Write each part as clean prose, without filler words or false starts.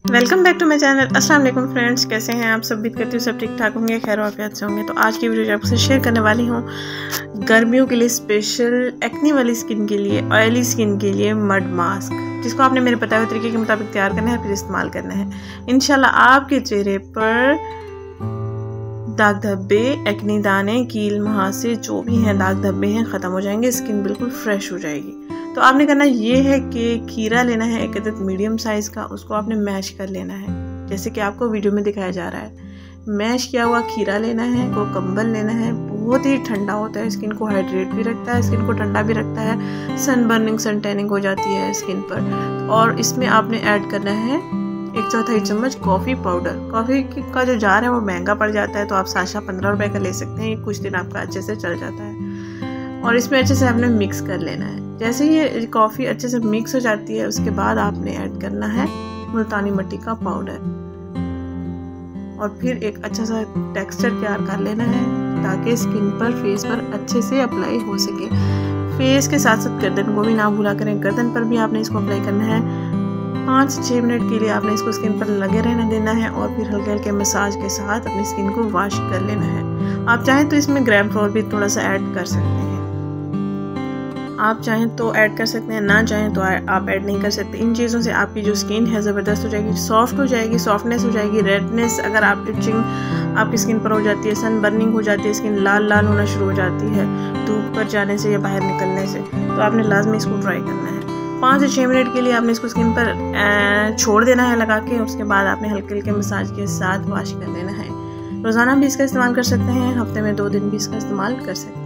Welcome back to my channel. अस्सलाम वालेकुम friends, कैसे हैं आप सब? उम्मीद करती हूँ सब ठीक ठाक होंगे, खैर वाफियत से होंगे। तो आज की वीडियो आपसे शेयर करने वाली हूँ गर्मियों के लिए स्पेशल एक्ने वाली स्किन के लिए, ऑयली स्किन के लिए मड मास्क, जिसको आपने मेरे बताए हुए तरीके के मुताबिक तैयार करना है, फिर इस्तेमाल करना है। इंशाल्लाह आपके चेहरे पर दाग धब्बे, एक्ने दाने, कील मुहासे जो भी हैं दाग धब्बे हैं ख़त्म हो जाएंगे, स्किन बिल्कुल फ्रेश हो जाएगी। तो आपने करना ये है कि खीरा लेना है एक अदद मीडियम साइज़ का, उसको आपने मैश कर लेना है जैसे कि आपको वीडियो में दिखाया जा रहा है। मैश किया हुआ खीरा लेना है, को कंबल लेना है, बहुत ही ठंडा होता है, स्किन को हाइड्रेट भी रखता है, स्किन को ठंडा भी रखता है, सन बर्निंग सन टैनिंग हो जाती है स्किन पर। और इसमें आपने ऐड करना है 1/4 चम्मच कॉफ़ी पाउडर। कॉफ़ी का जो जार है वो महंगा पड़ जाता है, तो आप साशा 15 रुपये का ले सकते हैं, ये कुछ दिन आपका अच्छे से चल जाता है। और इसमें अच्छे से आपने मिक्स कर लेना है। जैसे ये कॉफ़ी अच्छे से मिक्स हो जाती है, उसके बाद आपने ऐड करना है मुल्तानी मिट्टी का पाउडर, और फिर एक अच्छा सा टेक्सचर तैयार कर लेना है ताकि स्किन पर, फेस पर अच्छे से अप्लाई हो सके। फेस के साथ साथ गर्दन को भी ना भूला करें, गर्दन पर भी आपने इसको अप्लाई करना है। 5 से 6 मिनट के लिए आपने इसको स्किन पर लगे रहने देना है, और फिर हल्के हल्के मसाज के साथ अपनी स्किन को वॉश कर लेना है। आप चाहें तो इसमें ग्राम फ्लोर भी थोड़ा सा ऐड कर सकते हैं, आप चाहें तो ऐड कर सकते हैं, ना चाहें तो आप ऐड नहीं कर सकते। इन चीज़ों से आपकी जो स्किन है ज़बरदस्त हो जाएगी, सॉफ्ट हो जाएगी, सॉफ्टनेस हो जाएगी, रेडनेस अगर आप इचिंग आपकी स्किन पर हो जाती है, सन बर्निंग हो जाती है, स्किन लाल लाल होना शुरू हो जाती है धूप पर जाने से या बाहर निकलने से, तो आपने लाजमी इसको ट्राई करना है। 5 से 6 मिनट के लिए आपने इसको स्किन पर छोड़ देना है लगा के, उसके बाद आपने हल्के हल्के मसाज के साथ वॉश कर लेना है। रोज़ाना भी इसका इस्तेमाल कर सकते हैं, हफ्ते में 2 दिन भी इसका इस्तेमाल कर सकते हैं।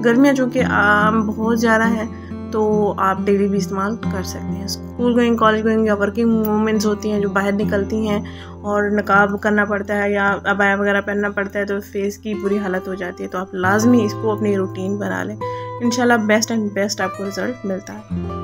गर्मियाँ जो कि बहुत ज़्यादा है तो आप डेली भी इस्तेमाल कर सकते हैं। स्कूल गोइंग, कॉलेज गोइंग या वर्किंग वूमेंस होती हैं जो बाहर निकलती हैं और नकाब करना पड़ता है या अबाया वगैरह पहनना पड़ता है, तो फेस की बुरी हालत हो जाती है, तो आप लाजमी इसको अपनी रूटीन बना लें। इंशाल्लाह बेस्ट एंड बेस्ट आपको रिज़ल्ट मिलता है।